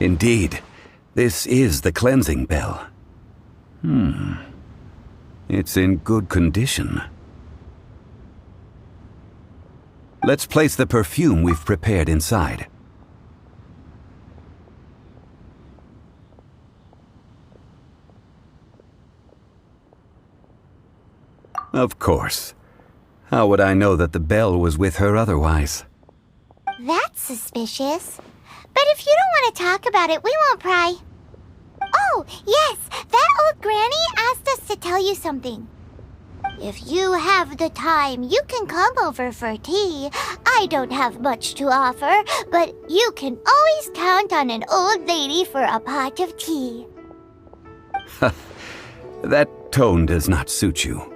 Indeed, this is the cleansing bell. It's in good condition. Let's place the perfume we've prepared inside. Of course. How would I know that the bell was with her otherwise? That's suspicious. But if you don't want to talk about it, we won't pry. Oh, yes, that old granny asked us to tell you something. If you have the time, you can come over for tea. I don't have much to offer, but you can always count on an old lady for a pot of tea. That tone does not suit you.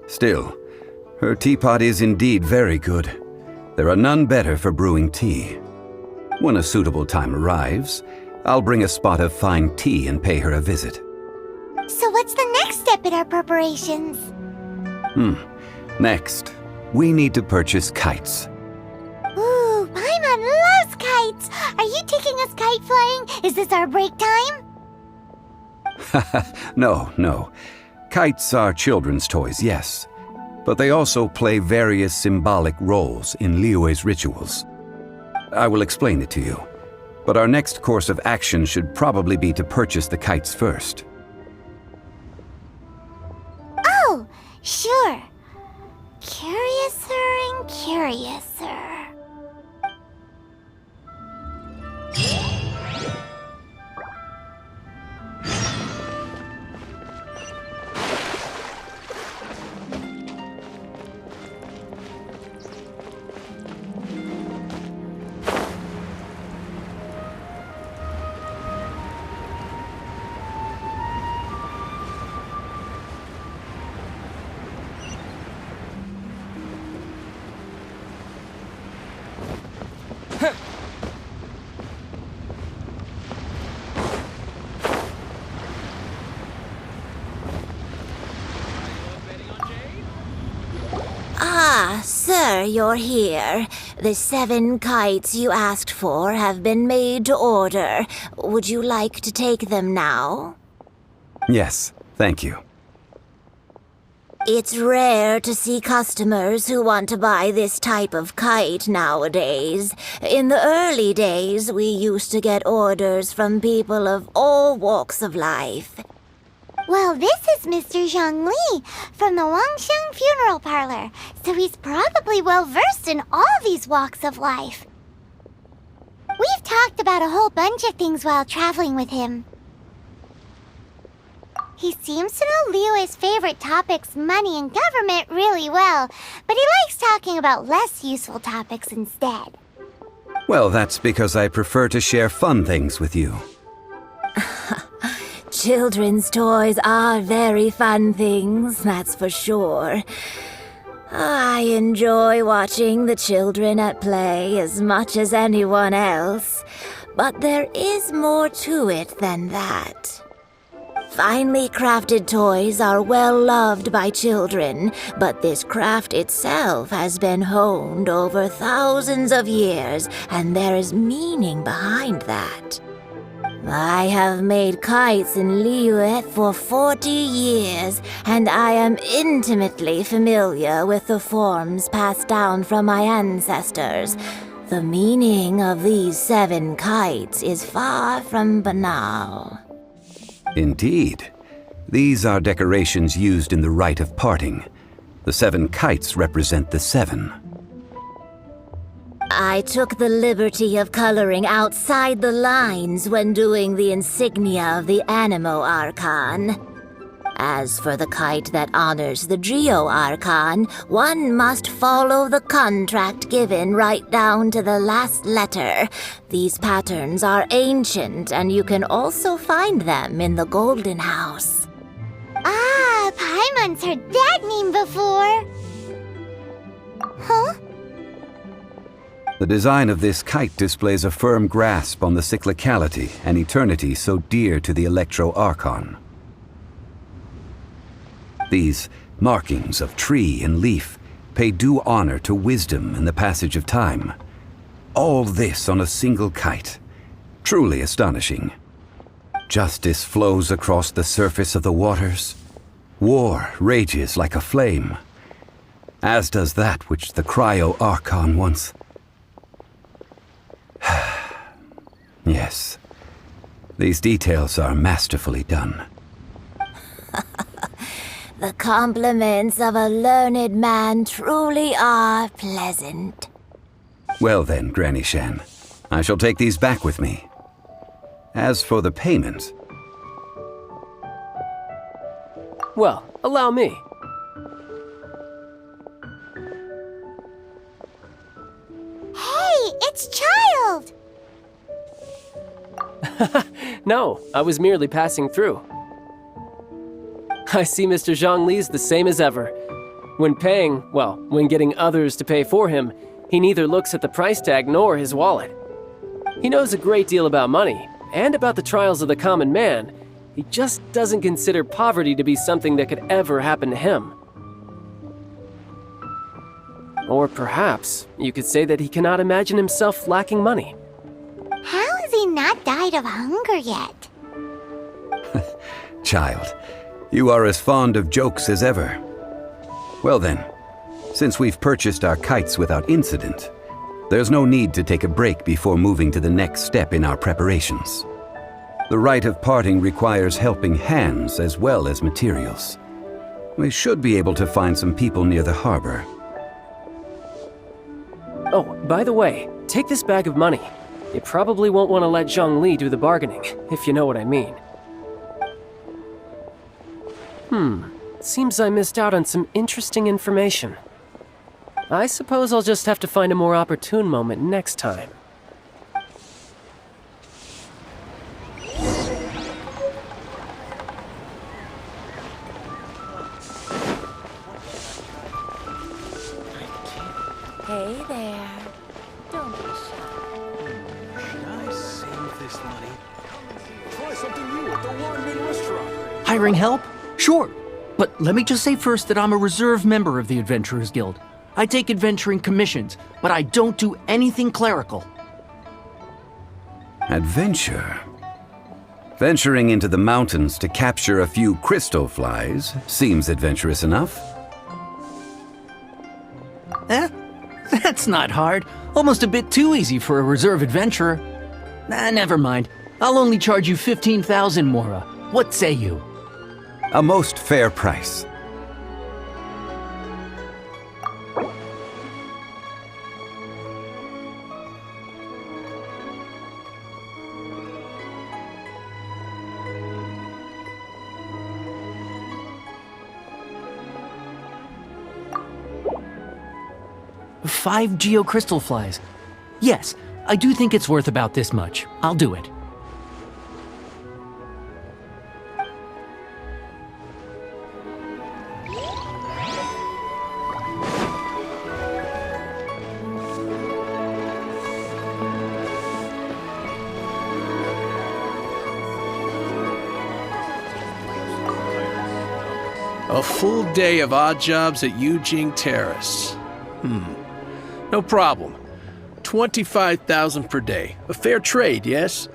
Still, her teapot is indeed very good. There are none better for brewing tea. When a suitable time arrives, I'll bring a spot of fine tea and pay her a visit. So what's the next step in our preparations? Next, we need to purchase kites. Ooh, Paimon loves kites! Are you taking us kite flying? Is this our break time? No. Kites are children's toys, yes. But they also play various symbolic roles in Liyue's rituals. I will explain it to you. But our next course of action should probably be to purchase the kites first. Oh, sure. Curiouser and curiouser. Ah, sir, you're here. The 7 kites you asked for have been made to order. Would you like to take them now? Yes, thank you. It's rare to see customers who want to buy this type of kite nowadays. In the early days, we used to get orders from people of all walks of life. Well, this is Mr. Zhang Li from the Wangsheng Funeral Parlor, so he's probably well-versed in all these walks of life. We've talked about a whole bunch of things while traveling with him. He seems to know Liyue's favorite topics, money and government, really well, but he likes talking about less useful topics instead. Well, that's because I prefer to share fun things with you. Children's toys are very fun things, that's for sure. I enjoy watching the children at play as much as anyone else, but there is more to it than that. Finely crafted toys are well loved by children, but this craft itself has been honed over thousands of years, and there is meaning behind that. I have made kites in Liyue for 40 years, and I am intimately familiar with the forms passed down from my ancestors. The meaning of these 7 kites is far from banal. Indeed. These are decorations used in the rite of parting. The 7 kites represent the 7. I took the liberty of coloring outside the lines when doing the insignia of the Animo Archon. As for the kite that honors the Geo Archon, one must follow the contract given right down to the last letter. These patterns are ancient, and you can also find them in the Golden House. Ah, Paimon's heard that name before. Huh? The design of this kite displays a firm grasp on the cyclicality and eternity so dear to the Electro Archon. These markings of tree and leaf pay due honor to wisdom and the passage of time. All this on a single kite. Truly astonishing. Justice flows across the surface of the waters. War rages like a flame, as does that which the Cryo-Archon once... Yes, these details are masterfully done. The compliments of a learned man truly are pleasant. Well then, Granny Shan, I shall take these back with me. As for the payment... Well, allow me. Hey, it's Childe! No, I was merely passing through. I see Mr. Zhongli's the same as ever. When when getting others to pay for him, he neither looks at the price tag nor his wallet. He knows a great deal about money, and about the trials of the common man. He just doesn't consider poverty to be something that could ever happen to him. Or perhaps you could say that he cannot imagine himself lacking money. How has he not died of hunger yet? Child, you are as fond of jokes as ever. Well then, since we've purchased our kites without incident, there's no need to take a break before moving to the next step in our preparations. The rite of parting requires helping hands as well as materials. We should be able to find some people near the harbor. Oh, by the way, take this bag of money. You probably won't want to let Zhongli do the bargaining, if you know what I mean. Seems I missed out on some interesting information. I suppose I'll just have to find a more opportune moment next time. Hey there. Don't be shy. Should I save this money? Try something new at the Wanmin restaurant. Hiring help? Sure. But let me just say first that I'm a reserve member of the Adventurers Guild. I take adventuring commissions, but I don't do anything clerical. Adventure? Venturing into the mountains to capture a few crystal flies seems adventurous enough. That's not hard. Almost a bit too easy for a reserve adventurer. Never mind. I'll only charge you 15,000 Mora. What say you? A most fair price. Five geocrystal flies. Yes, I do think it's worth about this much. I'll do it. A full day of odd jobs at Yujing Terrace. No problem. 25,000 per day. A fair trade, yes?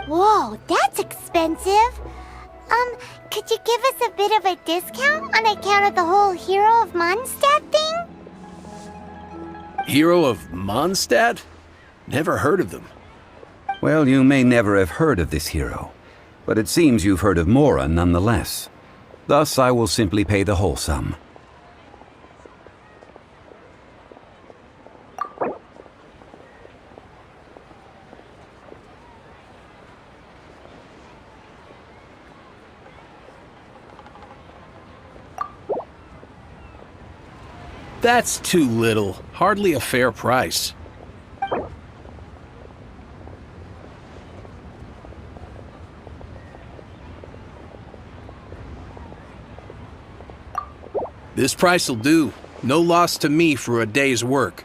Whoa, that's expensive. Could you give us a bit of a discount on account of the whole Hero of Mondstadt thing? Hero of Mondstadt? Never heard of them. Well, you may never have heard of this hero, but it seems you've heard of Mora nonetheless. Thus, I will simply pay the whole sum. That's too little. Hardly a fair price. This price'll do. No loss to me for a day's work.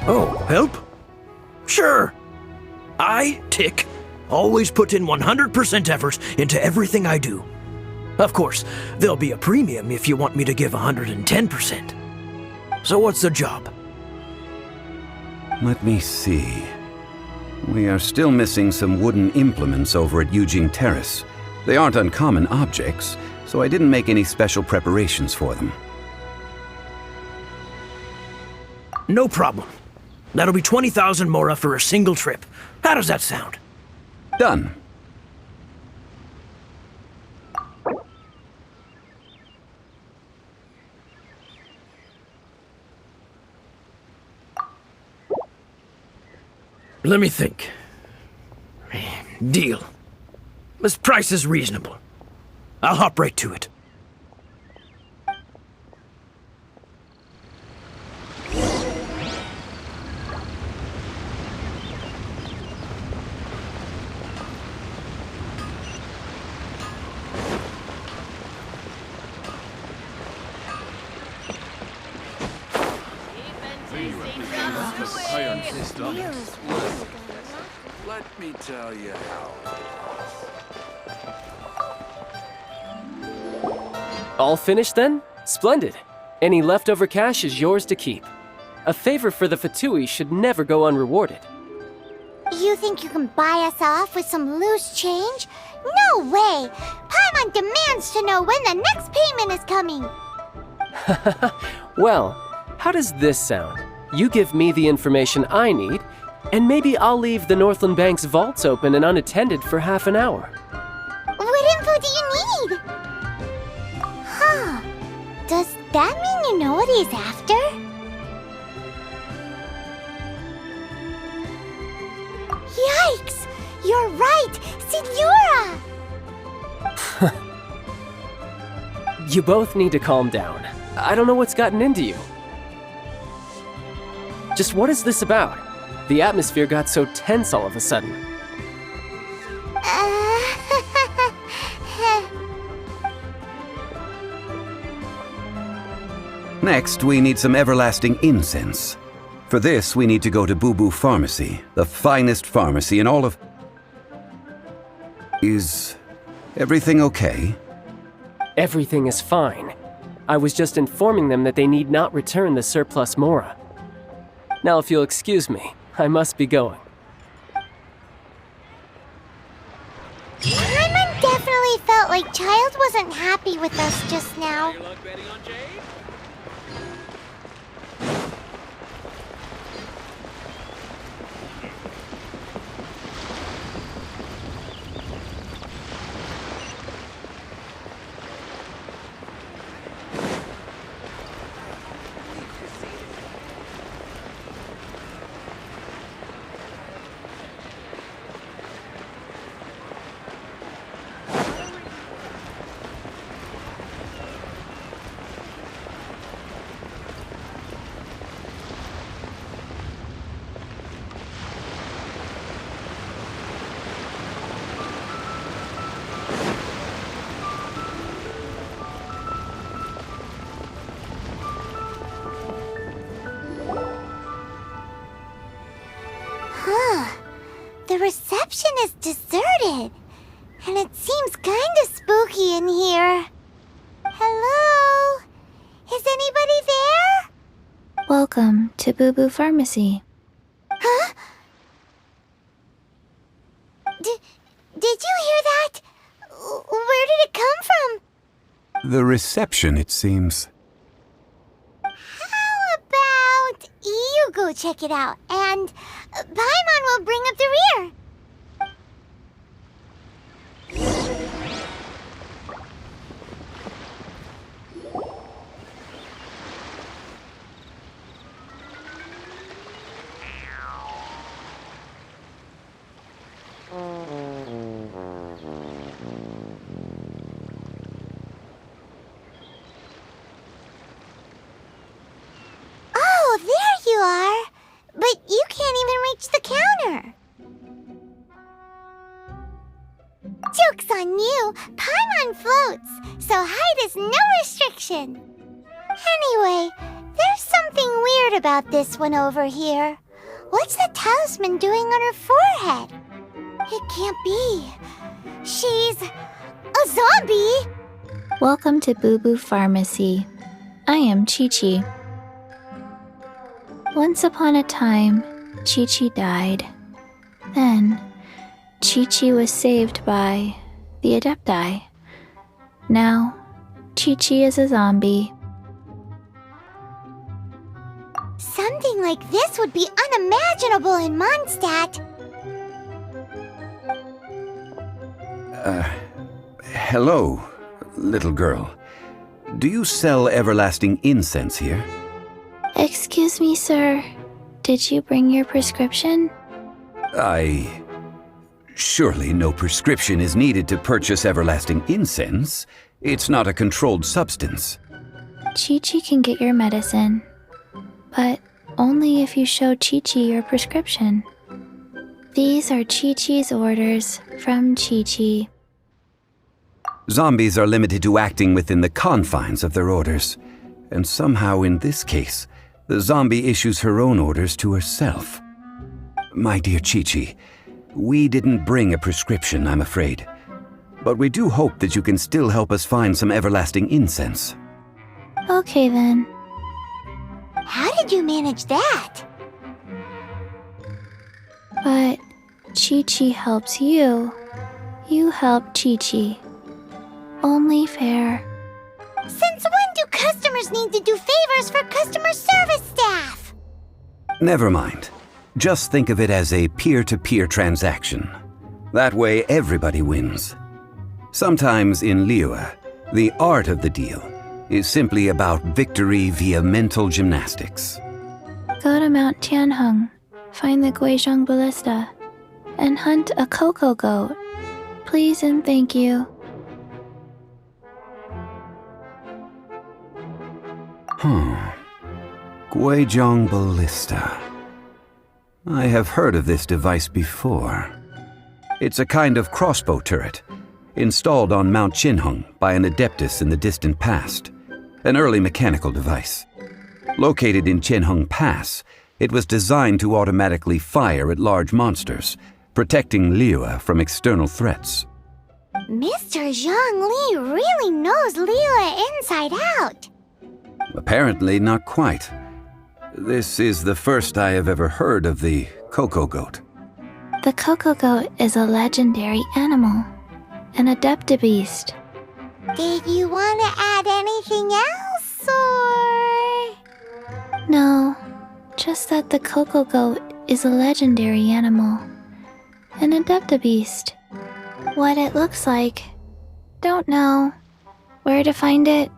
Oh, help? Sure. I, Tick, always put in 100% effort into everything I do. Of course, there'll be a premium if you want me to give 110%. So what's the job? Let me see. We are still missing some wooden implements over at Yujing Terrace. They aren't uncommon objects, so I didn't make any special preparations for them. No problem. That'll be 20,000 mora for a single trip. How does that sound? Done. Let me think. Deal. This price is reasonable. I'll hop right to it. Let me tell you how. All finished then? Splendid. Any leftover cash is yours to keep. A favor for the Fatui should never go unrewarded. You think you can buy us off with some loose change? No way! Paimon demands to know when the next payment is coming! Well, how does this sound? You give me the information I need, and maybe I'll leave the Northland Bank's vaults open and unattended for half an hour. What info do you need? Huh. Does that mean you know what he's after? Yikes! You're right! Signora! You both need to calm down. I don't know what's gotten into you. Just what is this about? The atmosphere got so tense all of a sudden. Next, we need some everlasting incense. For this, we need to go to Boo Boo Pharmacy, the finest pharmacy in all of... Is everything okay? Everything is fine. I was just informing them that they need not return the surplus mora. Now, if you'll excuse me, I must be going. Paimon definitely felt like Childe wasn't happy with us just now. The reception is deserted, and it seems kinda spooky in here. Hello? Is anybody there? Welcome to Boo Boo Pharmacy. Huh? Did you hear that? Where did it come from? The reception, it seems. How about you go check it out, and Paimon will bring up the rear. Oh, there you are. But you can't even reach the counter. Joke's on you. Paimon floats, so height is no restriction. Anyway, there's something weird about this one over here. What's the talisman doing on her forehead? It can't be. She's a zombie! Welcome to Boo Boo Pharmacy. I am Chi-Chi. Once upon a time, Chi-Chi died. Then, Chi-Chi was saved by the Adepti. Now, Chi-Chi is a zombie. Something like this would be unimaginable in Mondstadt. Hello, little girl. Do you sell everlasting incense here? Excuse me, sir. Did you bring your prescription? Surely no prescription is needed to purchase everlasting incense. It's not a controlled substance. Chi-Chi can get your medicine, but only if you show Chi-Chi your prescription. These are Chi-Chi's orders from Chi-Chi. Zombies are limited to acting within the confines of their orders. And somehow in this case, the zombie issues her own orders to herself. My dear Chi-Chi, we didn't bring a prescription, I'm afraid. But we do hope that you can still help us find some everlasting incense. Okay then. How did you manage that? But Chi-Chi helps you. You help Chi-Chi. Only fair. Since when do customers need to do favors for customer service staff? Never mind. Just think of it as a peer-to-peer transaction. That way everybody wins. Sometimes in Liyue, the art of the deal is simply about victory via mental gymnastics. Go to Mount Tianheng, find the Guizhong Ballista, and hunt a cocoa goat. Please and thank you. Guizhong Ballista. I have heard of this device before. It's a kind of crossbow turret, installed on Mount Qinheng by an adeptus in the distant past, an early mechanical device. Located in Qianheng Pass, it was designed to automatically fire at large monsters, protecting Liyue from external threats. Mr. Zhang Li really knows Liyue inside out. Apparently not quite. This is the first I have ever heard of the cocoa goat. The cocoa goat is a legendary animal, an adeptabeast. Did you want to add anything else, or...? No, just that the cocoa goat is a legendary animal, an adeptabeast. What it looks like, don't know. Where to find it,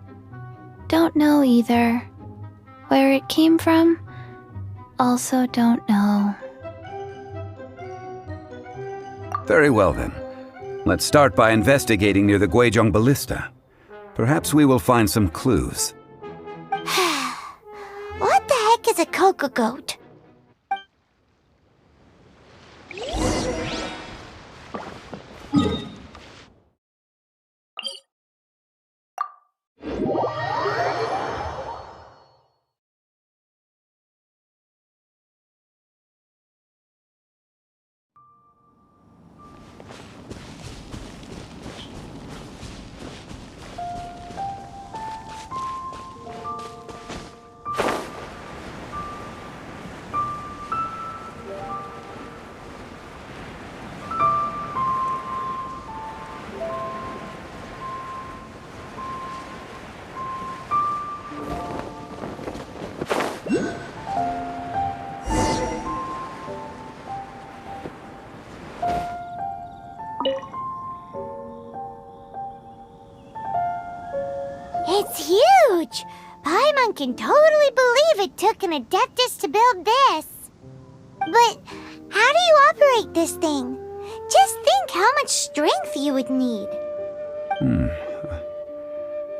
don't know either. Where it came from, also don't know. Very well then. Let's start by investigating near the Guizhong Ballista. Perhaps we will find some clues. What the heck is a cocoa goat? It's huge! Paimon can totally believe it took an Adeptus to build this. But how do you operate this thing? Just think how much strength you would need.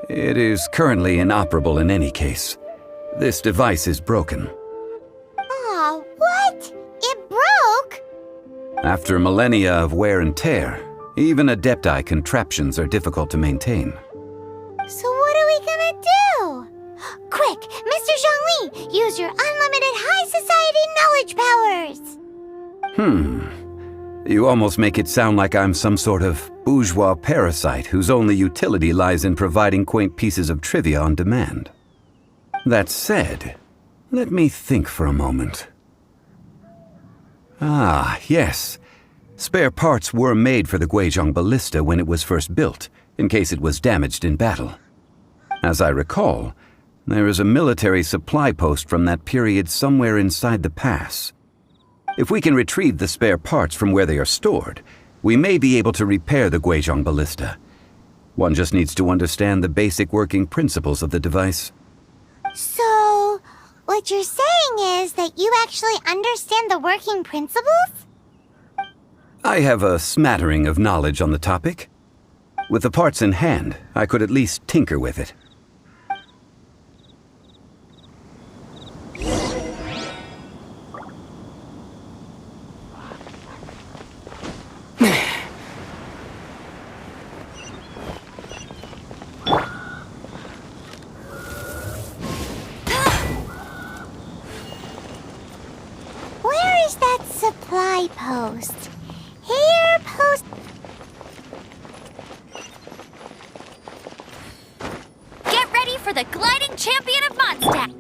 It is currently inoperable in any case. This device is broken. Aw, what? It broke? After millennia of wear and tear, even Adepti contraptions are difficult to maintain. So what are we gonna do? Quick, Mr. Zhongli, use your unlimited You almost make it sound like I'm some sort of bourgeois parasite whose only utility lies in providing quaint pieces of trivia on demand. That said, let me think for a moment. Ah, yes. Spare parts were made for the Guizhong ballista when it was first built, in case it was damaged in battle. As I recall, there is a military supply post from that period somewhere inside the pass. If we can retrieve the spare parts from where they are stored, we may be able to repair the Guizhong ballista. One just needs to understand the basic working principles of the device. So, what you're saying is that you actually understand the working principles? I have a smattering of knowledge on the topic. With the parts in hand, I could at least tinker with it. Where is that supply post? Here, post... Get ready for the gliding champion of Mondstadt!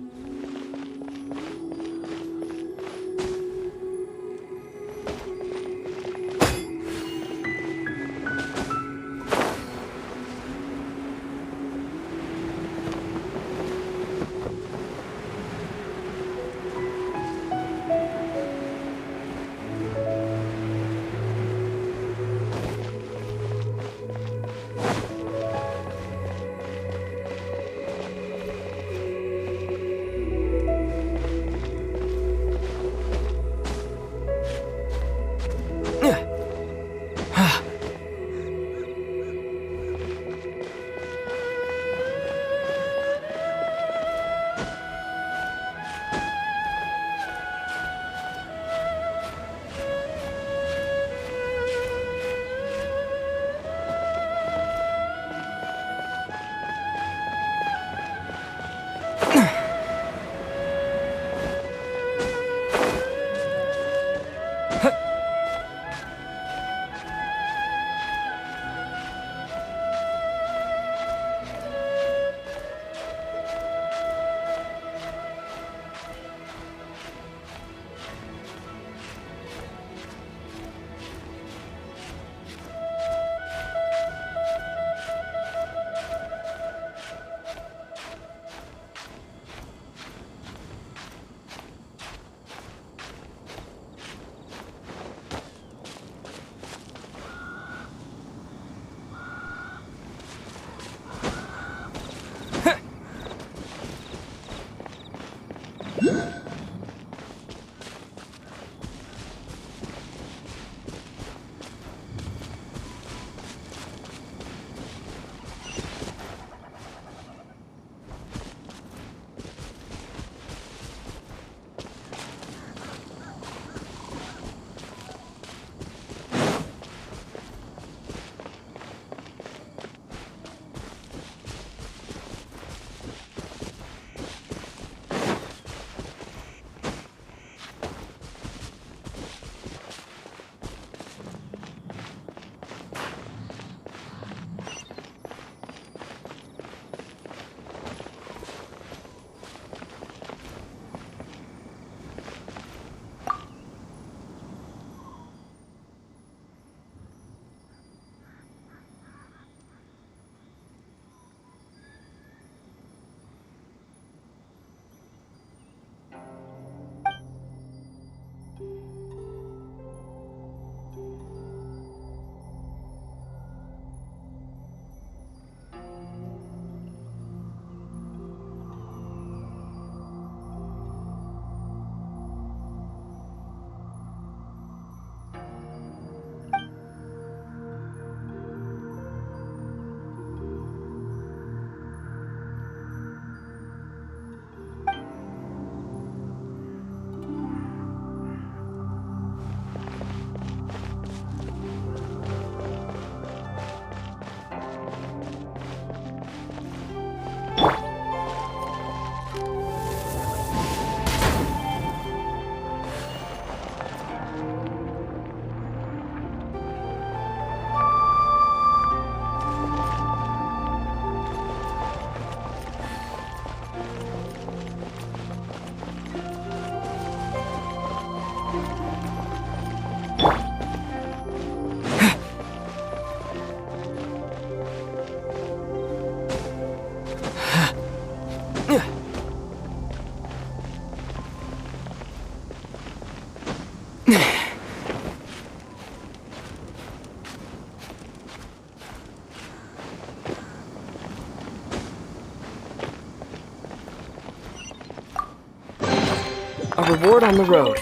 A reward on the road.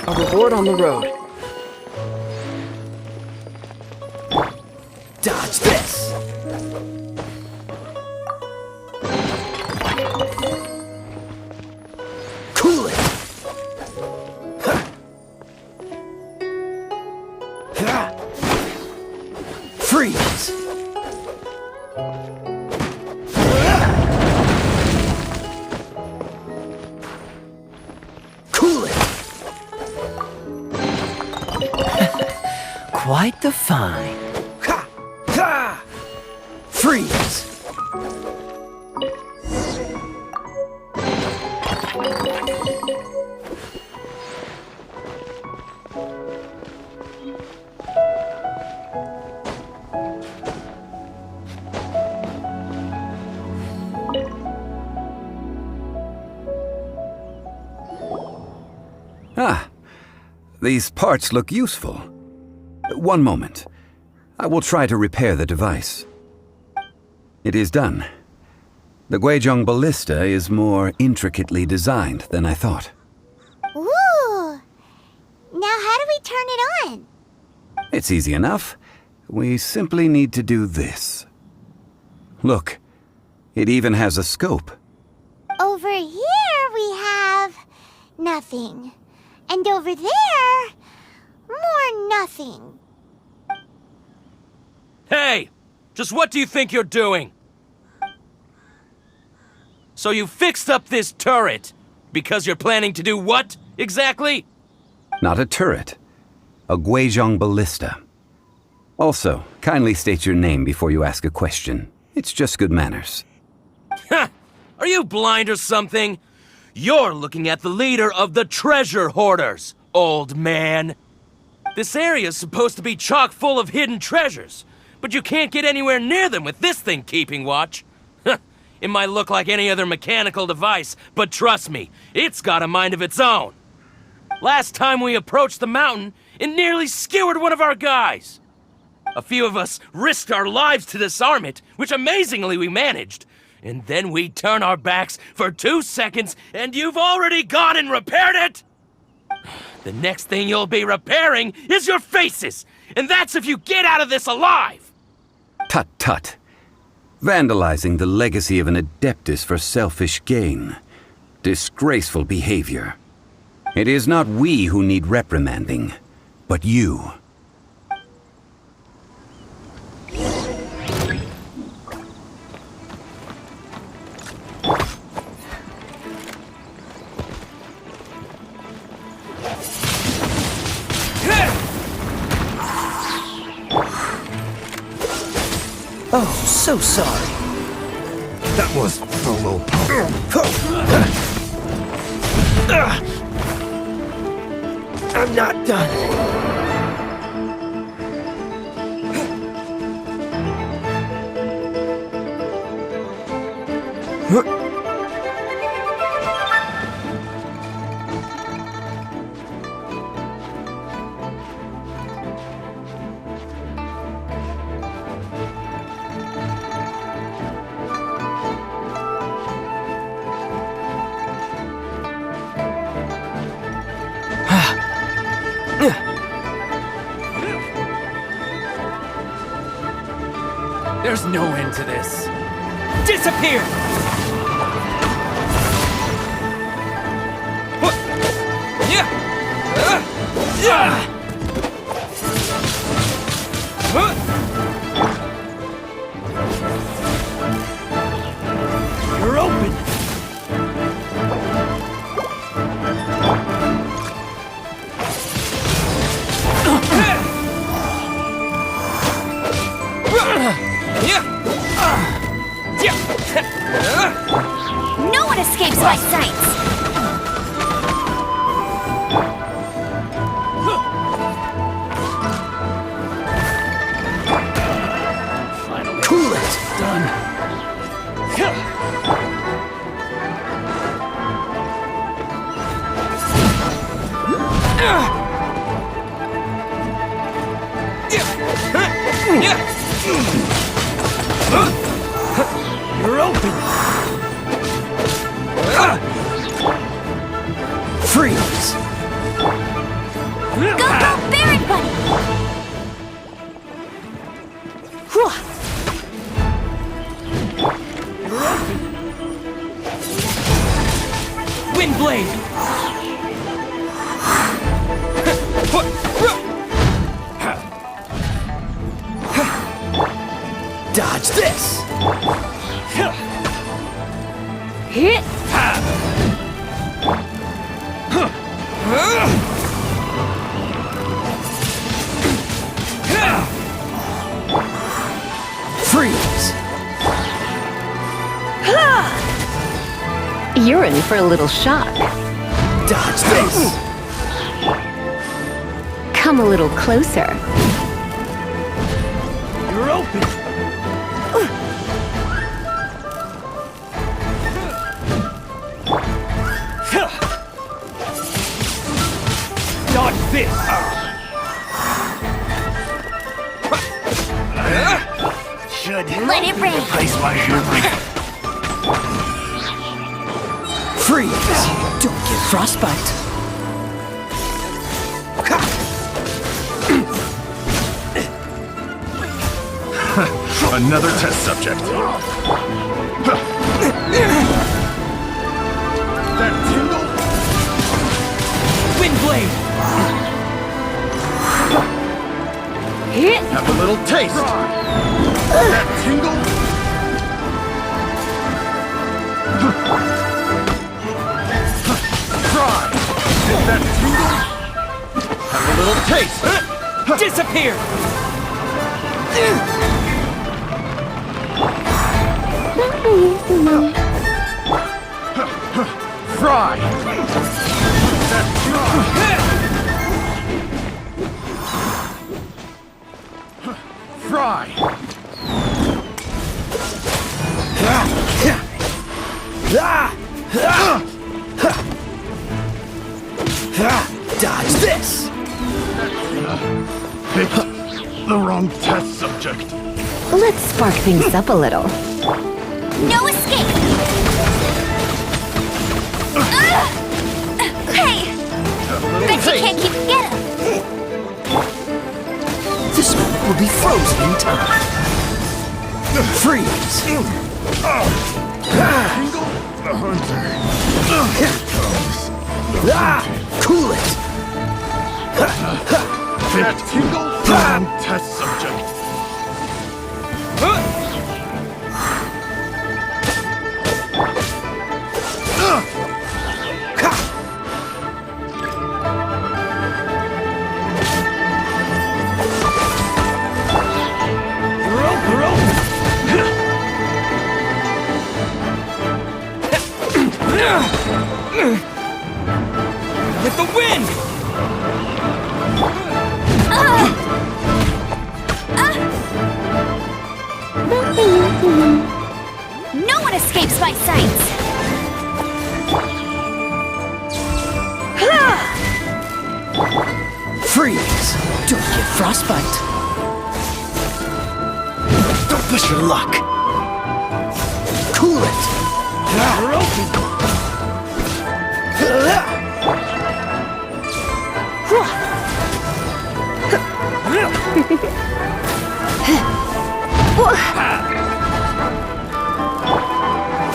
A reward on the road. Dodge this! Cool it! Freeze! Cool it! Quite the find. Ha! Ha! Freeze! Ah, these parts look useful. One moment. I will try to repair the device. It is done. The Guizhong ballista is more intricately designed than I thought. Ooh! Now how do we turn it on? It's easy enough. We simply need to do this. Look, it even has a scope. Over here we have nothing. And over there, more nothing. Hey! Just what do you think you're doing? So you fixed up this turret because you're planning to do what, exactly? Not a turret. A Guizhong ballista. Also, kindly state your name before you ask a question. It's just good manners. Ha! Are you blind or something? You're looking at the leader of the treasure hoarders, old man. This area's supposed to be chock full of hidden treasures, but you can't get anywhere near them with this thing keeping watch. It might look like any other mechanical device, but trust me, it's got a mind of its own. Last time we approached the mountain, it nearly skewered one of our guys. A few of us risked our lives to disarm it, which amazingly we managed. And then we turn our backs for 2 seconds, and you've already gone and repaired it? The next thing you'll be repairing is your faces, and that's if you get out of this alive! Tut tut. Vandalizing the legacy of an adeptus for selfish gain. Disgraceful behavior. It is not we who need reprimanding, but you. Oh, so sorry. That was so low. I'm not done. There's no end to this. Disappear! You're open. No one escapes my sights! Cool it! Done. You're open. Freeze! Go, go, Baron Bunny! Wind Blade! Dodge this! Hit! Freeze! You're in for a little shock. Dodge this! Come a little closer. You're open. Dodge this. Should Let it rain! place my Freeze! Don't get frostbite! Another test subject. That tingle? Wind Blade! Hit! Have a little taste. That tingle? Try. That tingle? Have a little taste. Disappear! Fry. That Fry. Dodge this! Pick the wrong test subject. Let's spark things up a little. No escape! Hey! Bet you can't keep get him! This moment will be frozen in time. Freeze! The hunter. Cool it! That tingle. The wrong test subject. With the wind! No one escapes my sights! Freeze! Don't get frostbite! Don't push your luck! Cool it! You're open.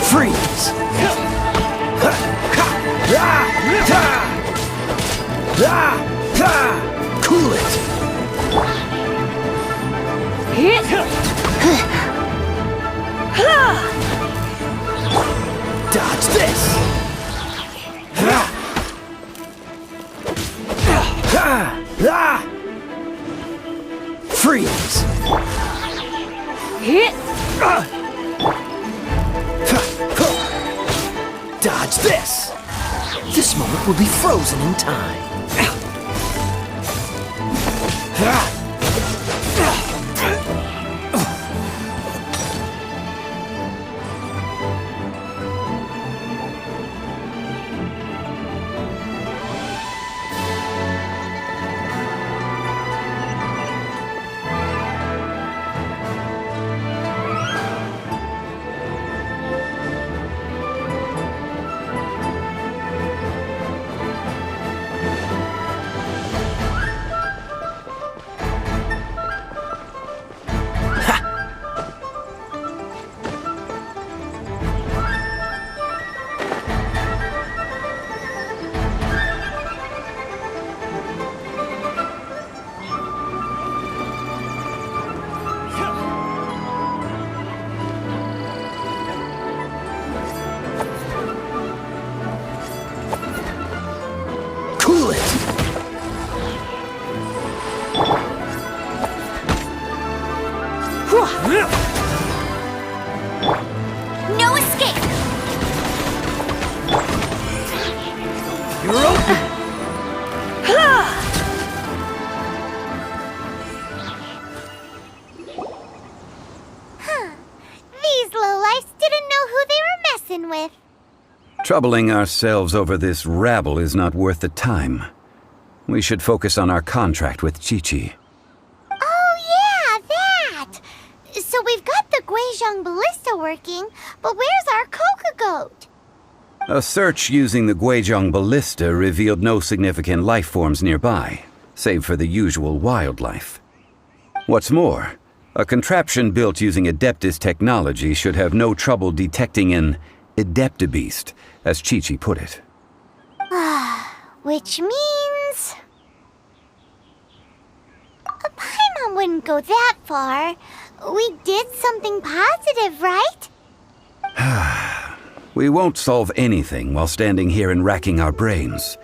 Freeze! Freeze! Dodge this! This moment will be frozen in time. Cool it! No escape! You're open! These lowlifes didn't know who they were messing with. Troubling ourselves over this rabble is not worth the time. We should focus on our contract with Chi-Chi. Oh yeah, that! So we've got the Guizhong ballista working, but where's our Coca goat? A search using the Guizhong ballista revealed no significant life forms nearby, save for the usual wildlife. What's more, a contraption built using Adeptus technology should have no trouble detecting an Adeptabeast, as Chi-Chi put it. Which means... Paimon wouldn't go that far. We did something positive, right? We won't solve anything while standing here and racking our brains.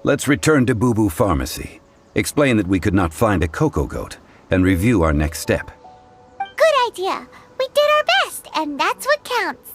Let's return to Boo Boo Pharmacy, explain that we could not find a Coco Goat, and review our next step. Good idea. We did our best, and that's what counts.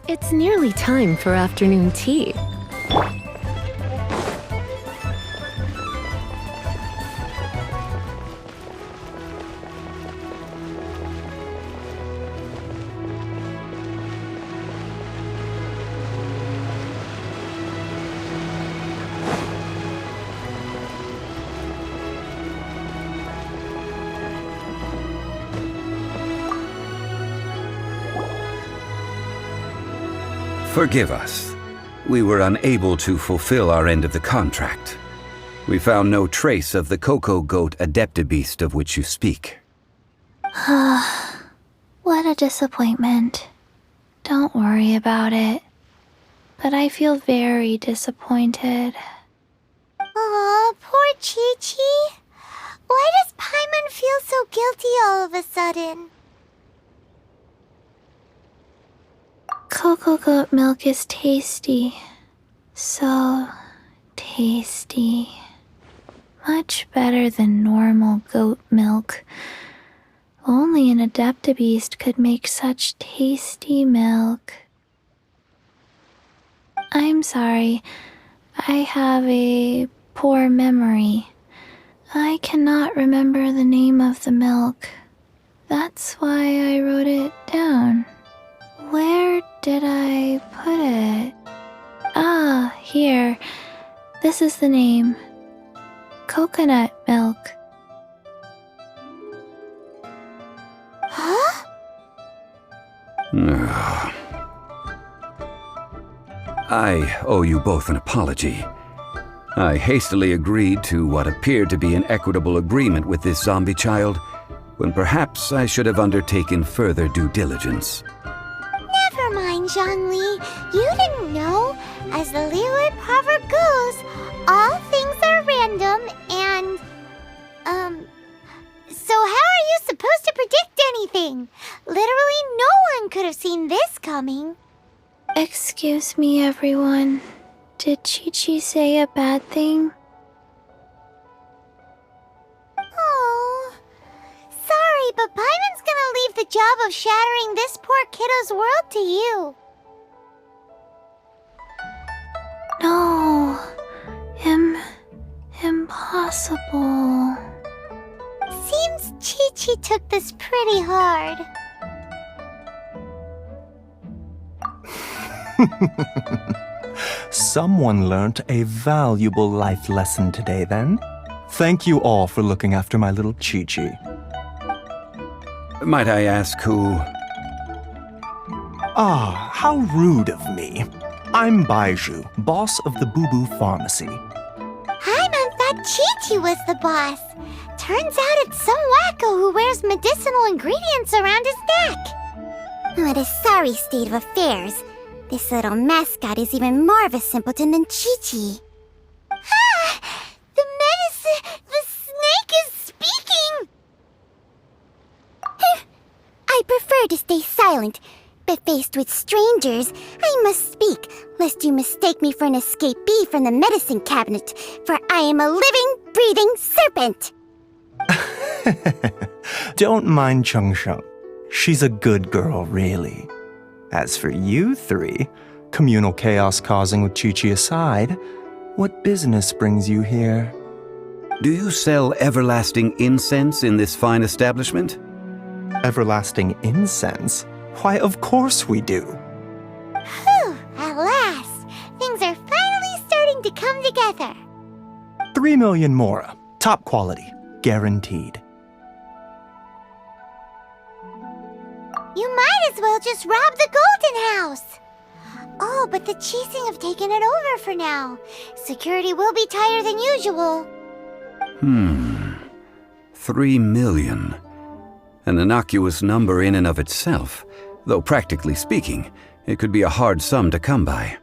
It's nearly time for afternoon tea. Forgive us. We were unable to fulfill our end of the contract. We found no trace of the Coco Goat Adeptabeast of which you speak. What a disappointment. Don't worry about it. But I feel very disappointed. Aw, poor Chi-Chi. Why does Paimon feel so guilty all of a sudden? Coco goat milk is tasty. So tasty. Much better than normal goat milk. Only an Adeptabeast could make such tasty milk. I'm sorry. I have a poor memory. I cannot remember the name of the milk. That's why I wrote it down. Where did I put it? Ah, here. This is the name. Coconut milk. Huh? I owe you both an apology. I hastily agreed to what appeared to be an equitable agreement with this zombie child, when perhaps I should have undertaken further due diligence. Never mind, Zhongli. You didn't know. As the Liyue proverb goes, all things are random and... So how are you supposed to predict anything? Literally no one could have seen this coming. Excuse me, everyone. Did Chi-Chi say a bad thing? Oh, sorry, but Paimon's gonna leave the job of shattering this poor kiddo's world to you. No. Impossible. Seems Chi-Chi took this pretty hard. Someone learnt a valuable life lesson today, then. Thank you all for looking after my little Chi-Chi. Might I ask who... Ah, how rude of me. I'm Baiju, boss of the Boo Boo Pharmacy. Paimon thought Chi-Chi was the boss. Turns out it's some wacko who wears medicinal ingredients around his neck. What a sorry state of affairs. This little mascot is even more of a simpleton than Chi-Chi. Ah! The snake is speaking! I prefer to stay silent, but faced with strangers, I must speak, lest you mistake me for an escapee from the medicine cabinet, for I am a living, breathing serpent! Don't mind Chengsheng. She's a good girl, really. As for you three, communal chaos causing with Chi-Chi aside, what business brings you here? Do you sell everlasting incense in this fine establishment? Everlasting incense? Why, of course we do. Whew, at last. Things are finally starting to come together. 3 million mora. Top quality. Guaranteed. You might as well just rob the Golden House. Oh, but the Chising have taken it over for now. Security will be tighter than usual. 3 million. An innocuous number in and of itself, though practically speaking, it could be a hard sum to come by.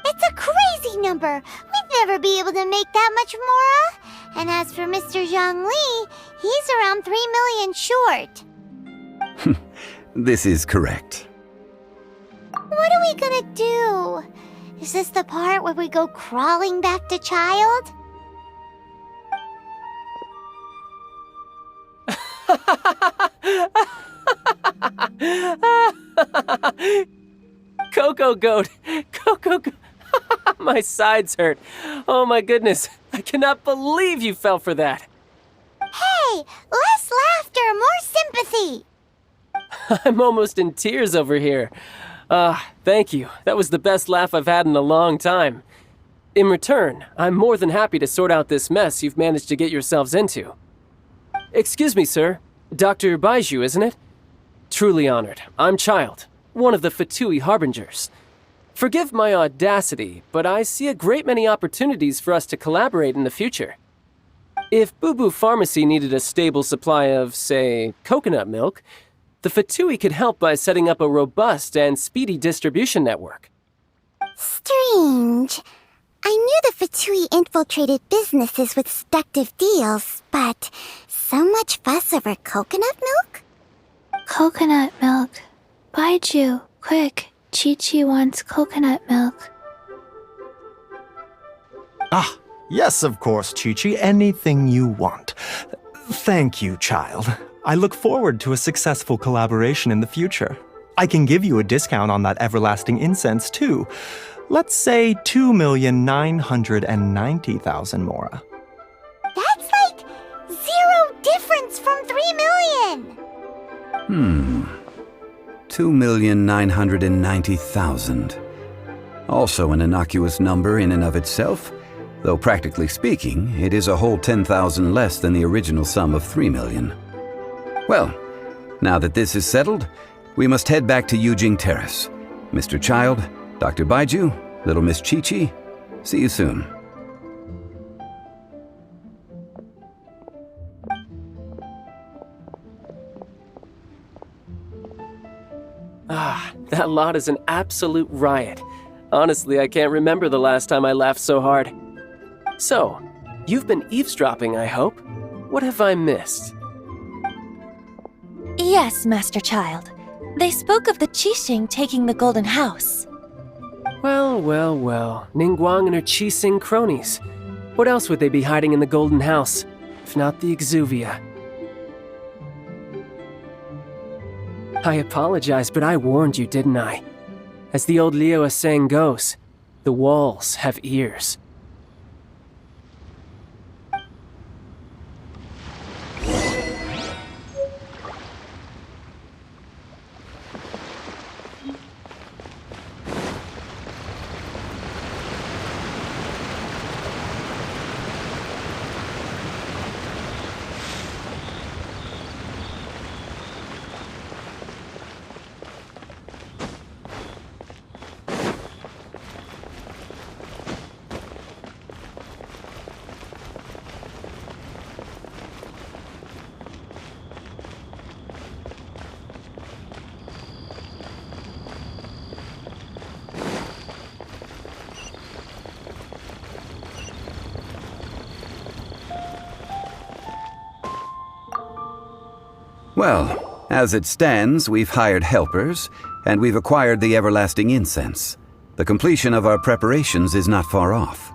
It's a crazy number. We'd never be able to make that much mora. And as for Mr. Zhongli, he's around 3 million short. This is correct. What are we gonna do? Is this the part where we go crawling back to Childe? Coco Goat! Coco Goat! My sides hurt. Oh my goodness. I cannot believe you fell for that. Hey, less laughter, more sympathy. I'm almost in tears over here. Thank you. That was the best laugh I've had in a long time. In return, I'm more than happy to sort out this mess you've managed to get yourselves into. Excuse me, sir. Dr. Baiju, isn't it? Truly honored. I'm Childe, one of the Fatui Harbingers. Forgive my audacity, but I see a great many opportunities for us to collaborate in the future. If Boo Boo Pharmacy needed a stable supply of, say, coconut milk, the Fatui could help by setting up a robust and speedy distribution network. Strange. I knew the Fatui infiltrated businesses with seductive deals, but so much fuss over coconut milk? Coconut milk. Baiju, quick. Chi-Chi wants coconut milk. Ah, yes, of course, Chi-Chi. Anything you want. Thank you, child. I look forward to a successful collaboration in the future. I can give you a discount on that everlasting incense, too. Let's say 2,990,000 mora. That's like 2,990,000. Also an innocuous number in and of itself, though practically speaking, it is a whole 10,000 less than the original sum of 3 million. Well, now that this is settled, we must head back to Yujing Terrace. Mr. Childe, Dr. Baiju, little Miss Chi-Chi, see you soon. Ah, that lot is an absolute riot. Honestly, I can't remember the last time I laughed so hard. So, you've been eavesdropping, I hope? What have I missed? Yes, Master Childe. They spoke of the Qixing taking the Golden House. Well, well, well. Ningguang and her Qixing cronies. What else would they be hiding in the Golden House, if not the Exuvia? I apologize, but I warned you, didn't I? As the old Liu saying goes, the walls have ears. Well, as it stands, we've hired helpers, and we've acquired the everlasting incense. The completion of our preparations is not far off.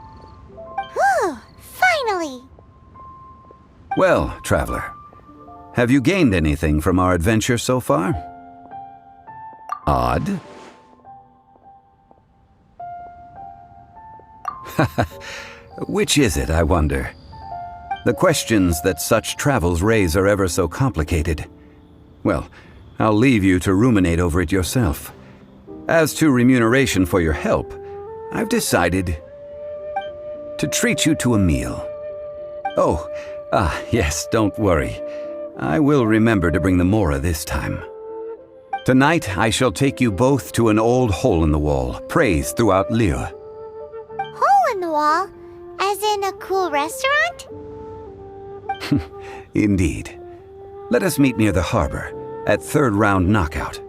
Whew, finally! Well, traveler, have you gained anything from our adventure so far? Odd. Which is it, I wonder? The questions that such travels raise are ever so complicated. Well, I'll leave you to ruminate over it yourself. As to remuneration for your help, I've decided to treat you to a meal. Oh, yes, don't worry. I will remember to bring the Mora this time. Tonight, I shall take you both to an old hole-in-the-wall, praised throughout Liu. Hole in the wall? As in a cool restaurant? Indeed. Let us meet near the harbor, at third round knockout.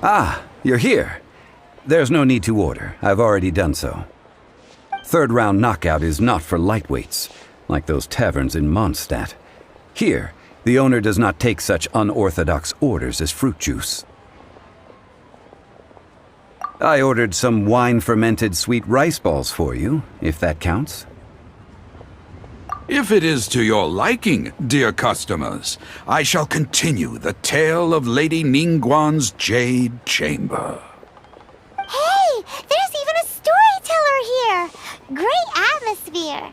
Ah, you're here. There's no need to order. I've already done so. Third round knockout is not for lightweights, like those taverns in Mondstadt. Here, the owner does not take such unorthodox orders as fruit juice. I ordered some wine-fermented sweet rice balls for you, if that counts. If it is to your liking, dear customers, I shall continue the tale of Lady Ningguang's Jade Chamber. Hey, there's even a storyteller here! Great atmosphere!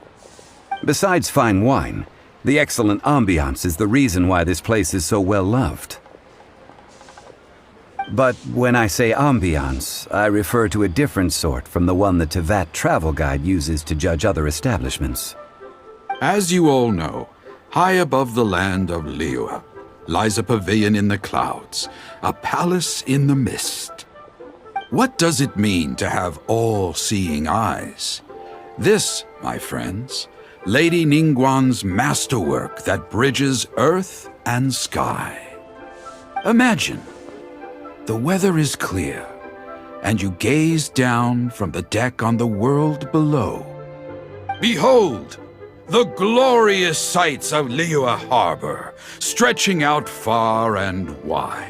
Besides fine wine, the excellent ambiance is the reason why this place is so well loved. But when I say ambiance, I refer to a different sort from the one the Tevat travel guide uses to judge other establishments. As you all know, high above the land of Liyue lies a pavilion in the clouds, a palace in the mist. What does it mean to have all-seeing eyes? This, my friends, Lady Ningguang's masterwork that bridges earth and sky. Imagine, the weather is clear, and you gaze down from the deck on the world below. Behold, the glorious sights of Liyue Harbor, stretching out far and wide.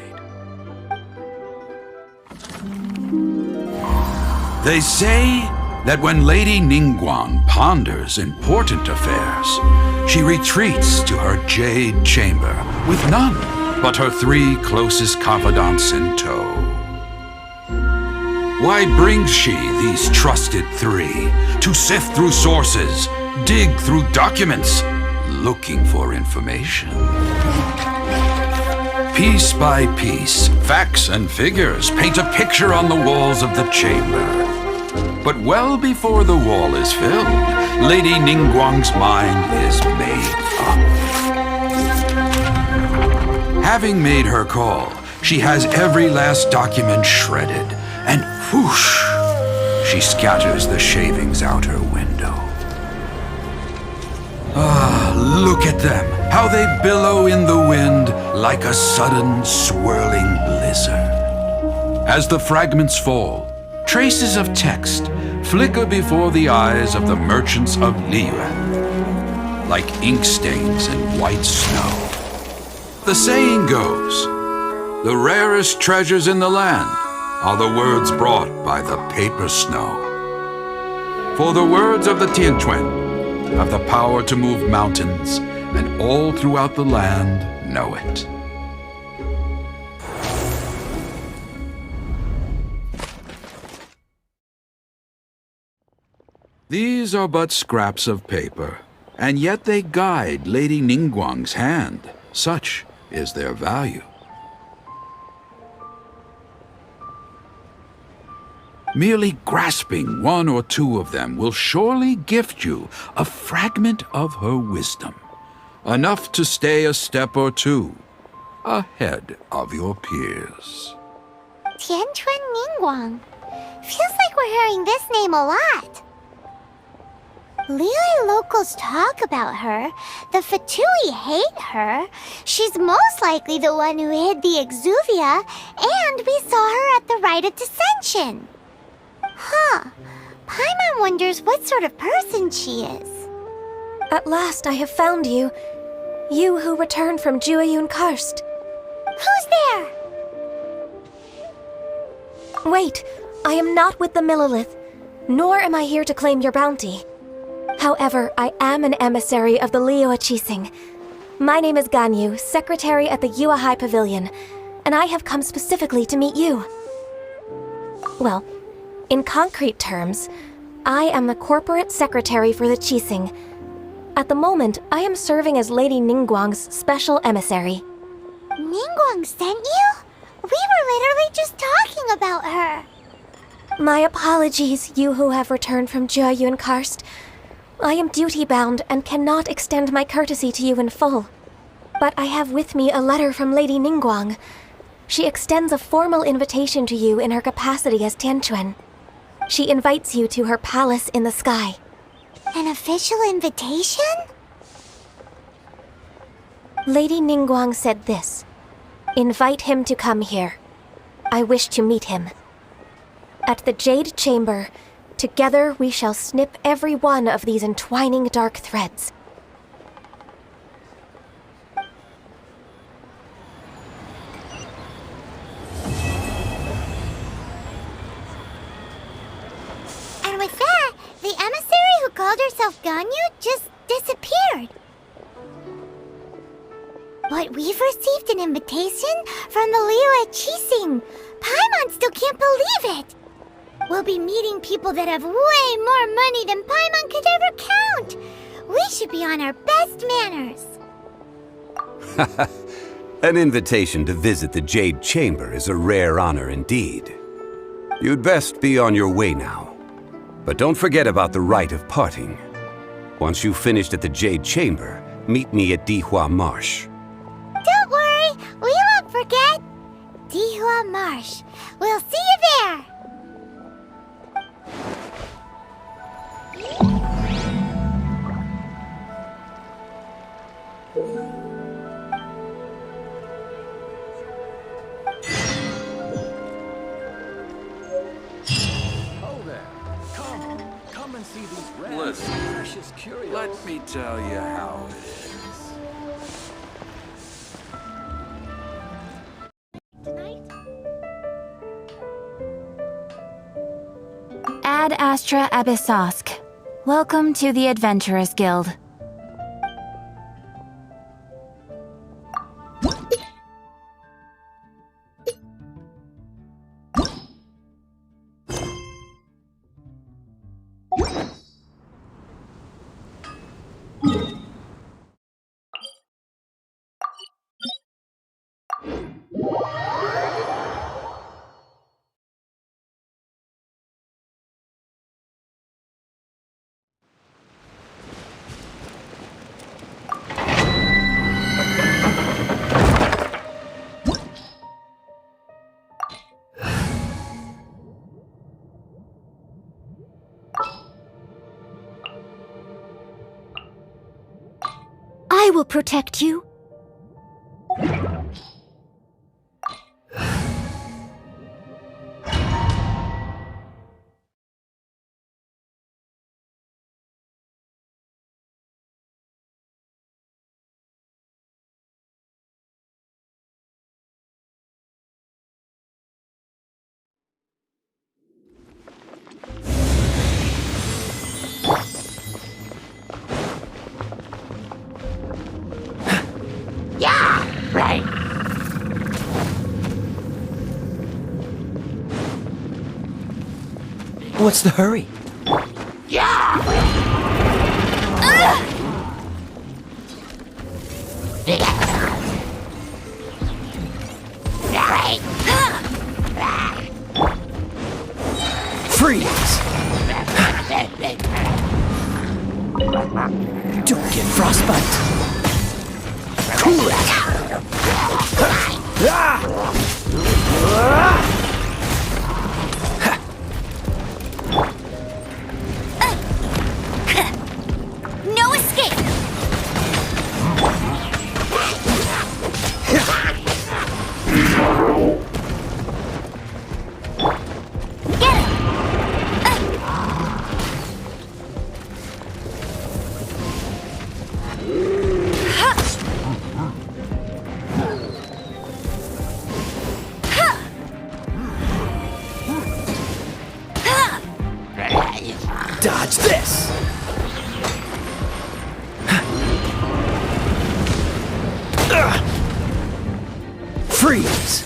They say that when Lady Ningguang ponders important affairs, she retreats to her jade chamber with none but her 3 closest confidants in tow. Why brings she these trusted 3 to sift through sources, dig through documents, looking for information? Piece by piece, facts and figures paint a picture on the walls of the chamber. But well before the wall is filled, Lady Ningguang's mind is made up. Having made her call, she has every last document shredded, and whoosh, she scatters the shavings out her window. Ah, look at them, how they billow in the wind like a sudden swirling blizzard. As the fragments fall, traces of text flicker before the eyes of the merchants of Liyue, like ink stains in white snow. The saying goes, the rarest treasures in the land are the words brought by the paper snow. For the words of the Tianquan have the power to move mountains, and all throughout the land know it. These are but scraps of paper, and yet they guide Lady Ningguang's hand. Such is their value. Merely grasping 1 or 2 of them will surely gift you a fragment of her wisdom, enough to stay a step or 2 ahead of your peers. Tianquan Ningguang. Feels like we're hearing this name a lot. Liyue locals talk about her. The Fatui hate her. She's most likely the one who hid the Exuvia, and we saw her at the Rite of Ascension. Huh. Paimon wonders what sort of person she is. At last I have found you. You who returned from Jueyun Karst. Who's there? Wait, I am not with the Millelith, nor am I here to claim your bounty. However, I am an emissary of the Liyue Qixing. My name is Ganyu, secretary at the Yuehai Pavilion, and I have come specifically to meet you. Well, in concrete terms, I am the corporate secretary for the Qixing. At the moment, I am serving as Lady Ningguang's special emissary. Ningguang sent you? We were literally just talking about her. My apologies, you who have returned from Jueyun Karst. I am duty-bound and cannot extend my courtesy to you in full. But I have with me a letter from Lady Ningguang. She extends a formal invitation to you in her capacity as Tianquan. She invites you to her palace in the sky. An official invitation? Lady Ningguang said this. Invite him to come here. I wish to meet him. At the Jade Chamber, together we shall snip every one of these entwining dark threads. And with that, the emissary who called herself Ganyu just disappeared. But we've received an invitation from the Liyue Qixing. Paimon still can't believe it. We'll be meeting people that have way more money than Paimon could ever count. We should be on our best manners. An invitation to visit the Jade Chamber is a rare honor indeed. You'd best be on your way now. But don't forget about the rite of parting. Once you've finished at the Jade Chamber, meet me at Dihua Marsh. Don't worry, we won't forget. Dihua Marsh. We'll see you there. Listen, let me tell you how it is. Ad Astra Abyssosk. Welcome to the Adventurers Guild. I will protect you. What's the hurry? Freeze! Don't get frostbite. Cool it. No escape! Get him! Dodge this! Freeze!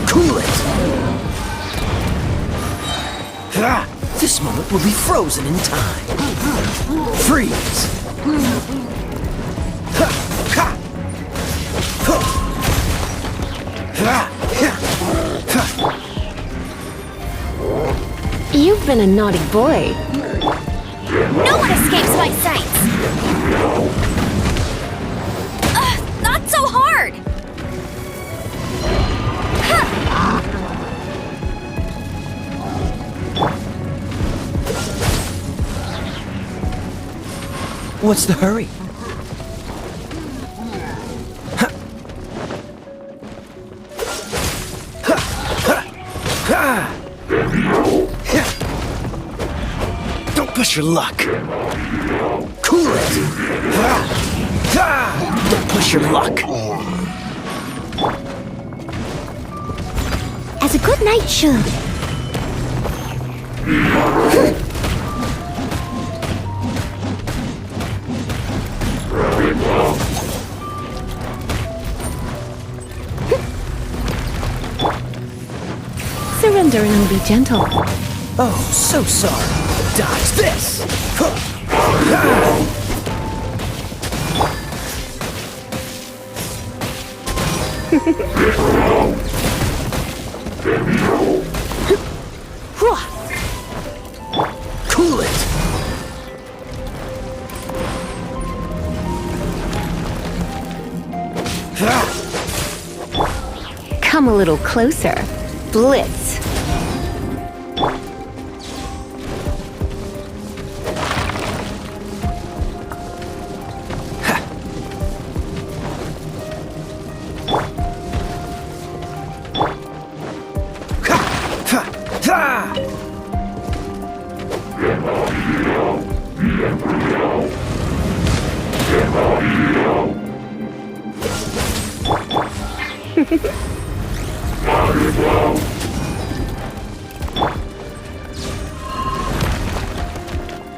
Cool it! This moment will be frozen in time. Freeze! You've been a naughty boy. No one escapes my sights! Not so hard! What's the hurry? Don't push your luck. Cool it. Don't push your luck. As a good knight should. Surrender and be gentle. Oh, so sorry. Dodge this. Cool it. Come a little closer. Blitz.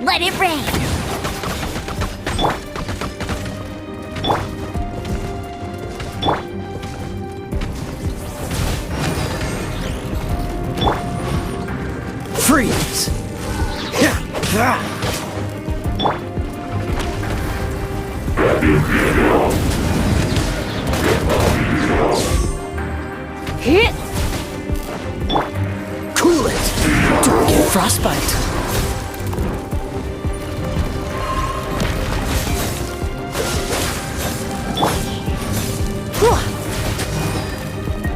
Let it rain. Freeze. Hit. Cool it. Don't get frostbite.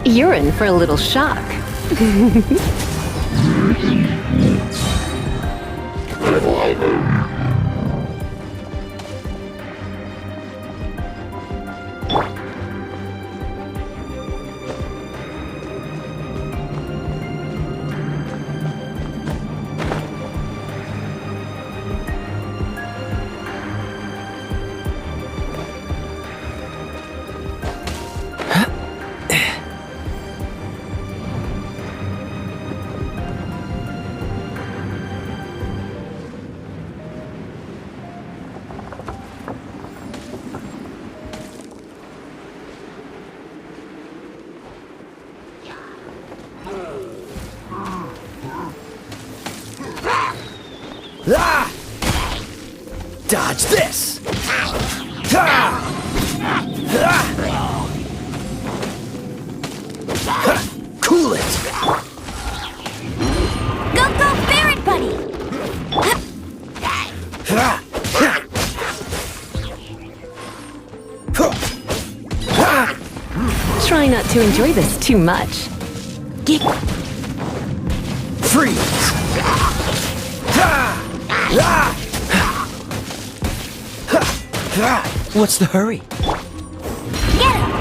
You're in for a little shock. Ah! Dodge this! Ah! Ah! Cool it! Go, ferret buddy! Try not to enjoy this too much. Freeze! What's the hurry? Get him!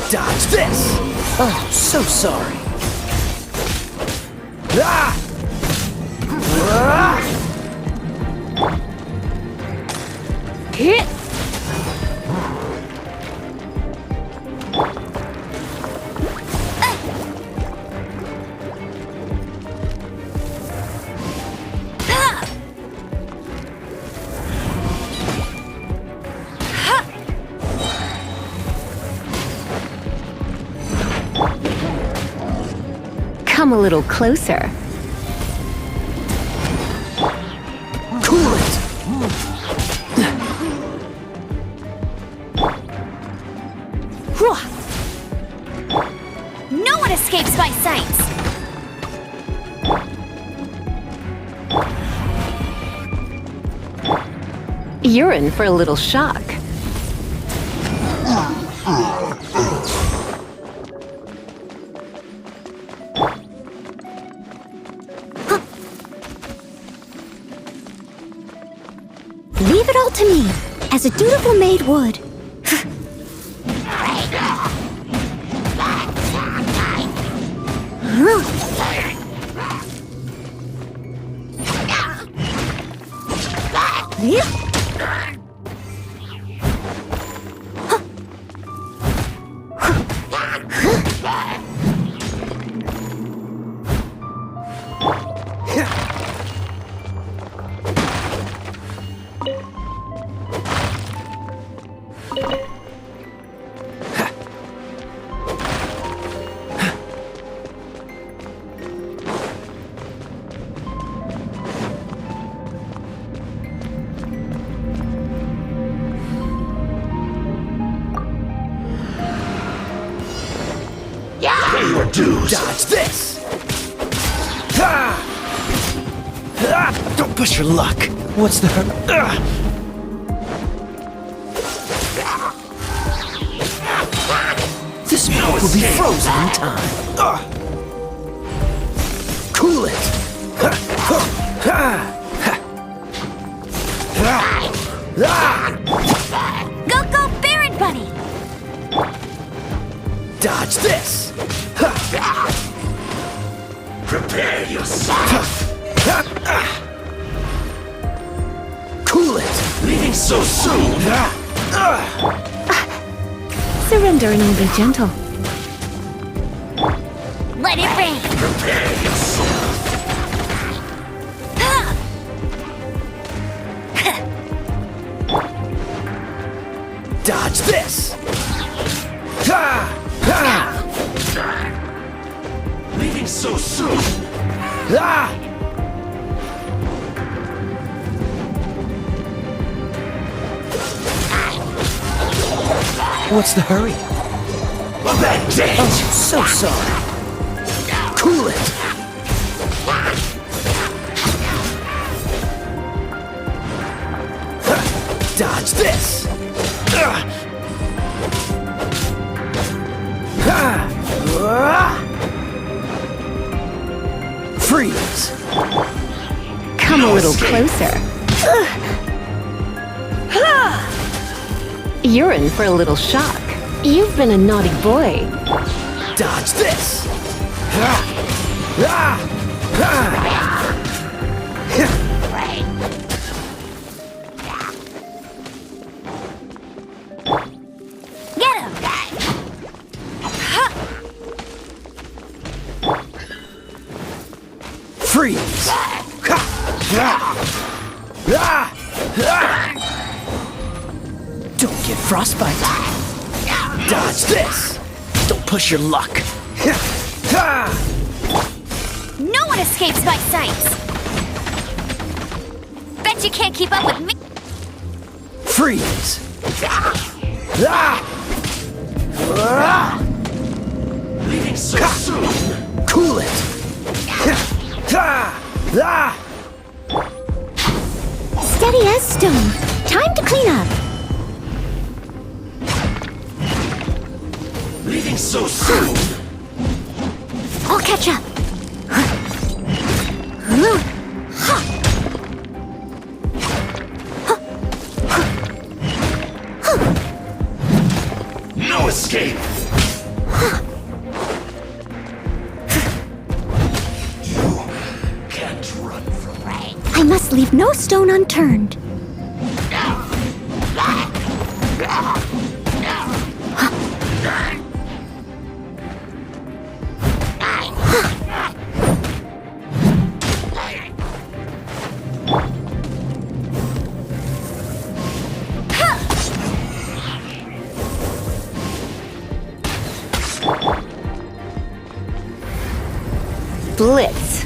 Dodge this! Oh, so sorry. Ah! Ah! Hit! Come a little closer. Cool it! No one escapes my sights! You're in for a little shock. Leave it all to me, as a dutiful maid would. Dodge this! Don't push your luck. What's the This milk will be frozen in time. Cool it! Go, Baron Bunny! Dodge this! Prepare yourself! Cool it! Leaving so soon! Surrender and I'll be gentle. Let it rain! Prepare yourself! Dodge this! Leaving so soon! What's the hurry? Oh, so sorry. Cool it! Dodge this! Freeze! Come a little closer. You're in for a little shock. You've been a naughty boy. Dodge this! Get him! Freeze! Don't get frostbite. Dodge this! Don't push your luck. No one escapes my sights! Bet you can't keep up with me! Freeze! Leaving so soon! Cool it! Steady as stone. Time to clean up. Leaving so soon! I'll catch up. No escape! You can't run from rain. I must leave no stone unturned. Blitz.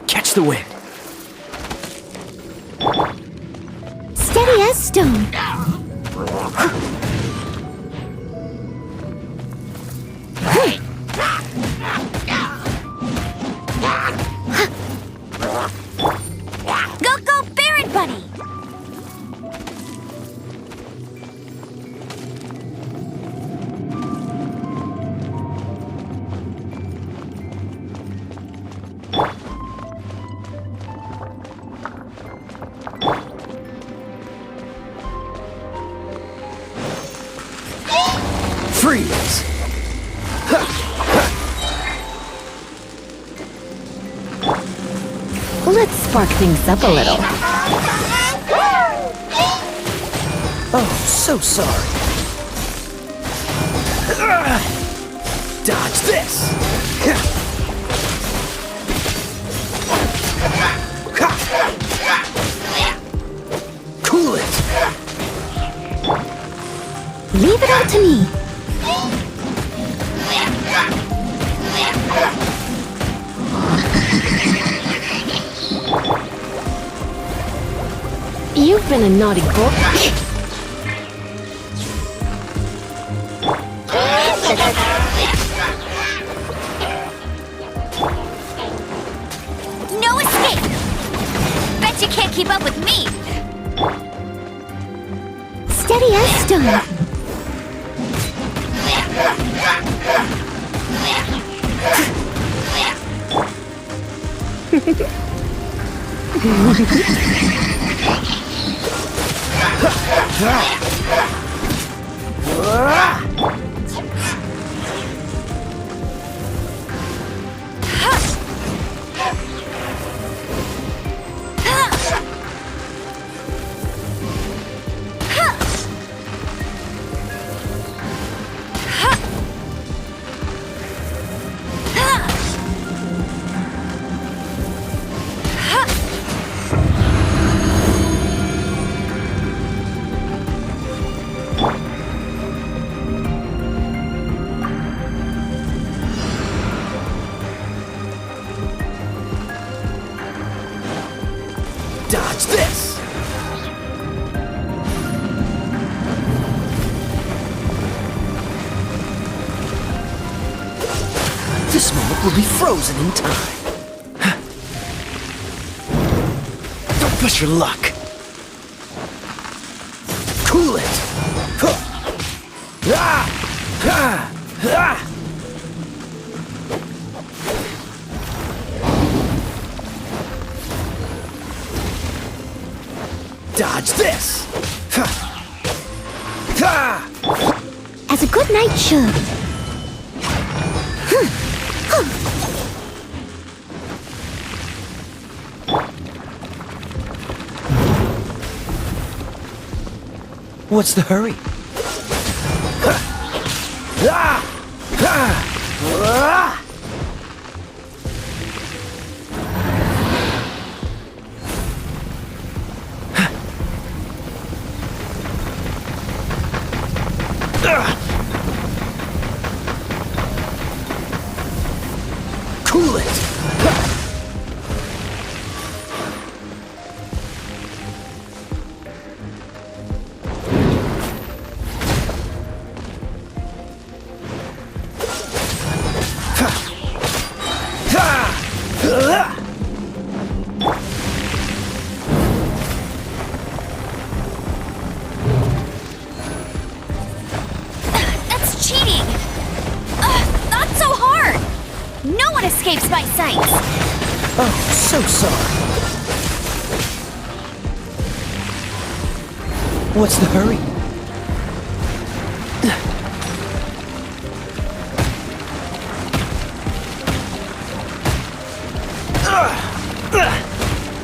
Catch the wind. Steady as stone. Go, Barrett Bunny! Freeze! Let's spark things up a little. Oh, so sorry. Dodge this! Cool it! Leave it all to me. You've been a naughty boy. No escape! Bet you can't keep up with me! Steady as stone. Dodge this! This moment will be frozen in time. Don't push your luck. Cool it! Dodge this! As a good knight should. What's the hurry? Cool it! sorry. What's the hurry?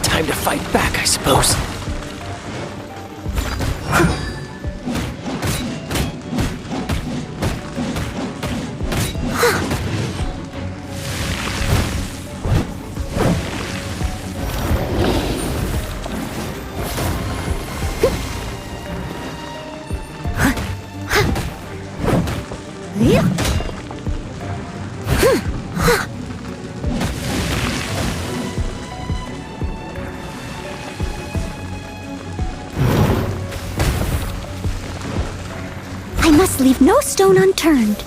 Time to fight back, I suppose. I must leave no stone unturned.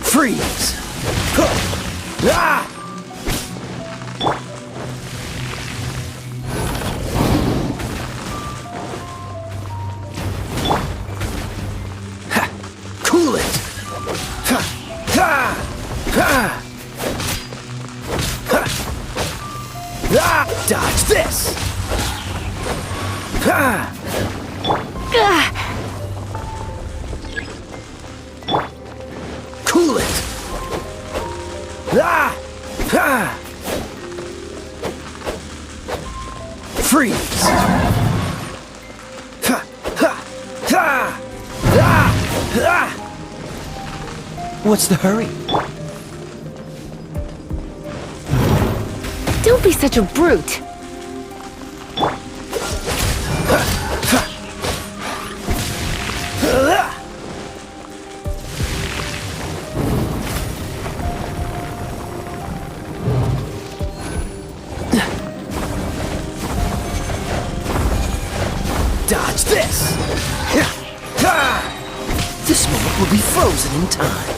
Freeze! Ah! Cool it! Dodge this! Cool it! Freeze! What's the hurry? Don't be such a brute. Dodge this! This moment will be frozen in time.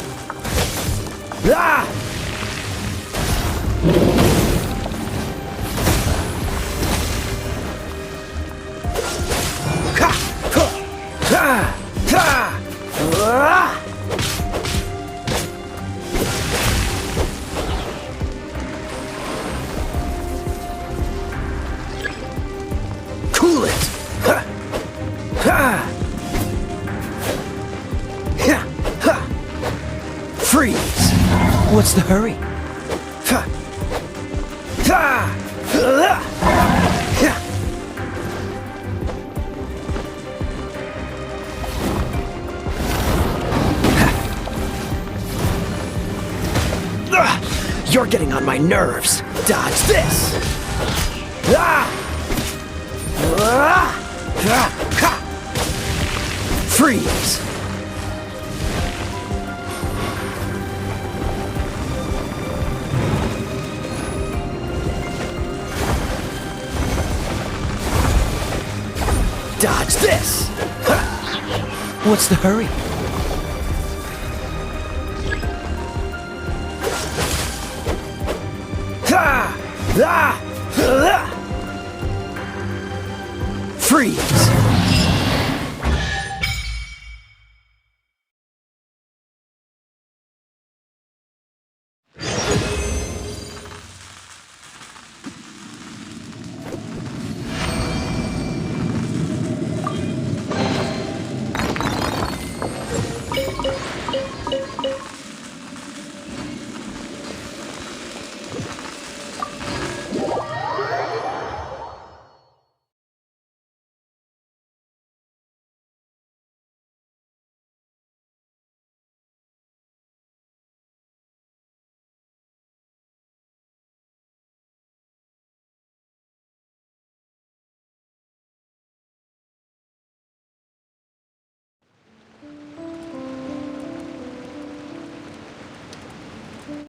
Cool it! Freeze! What's the hurry? You're getting on my nerves. Dodge this! Freeze! Dodge this! What's the hurry? Freeze!